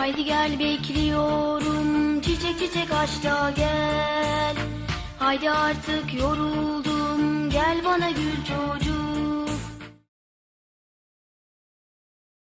Haydi gel bekliyorum, çiçek çiçek aç da gel. Haydi artık yoruldum, gel bana gül çocuk.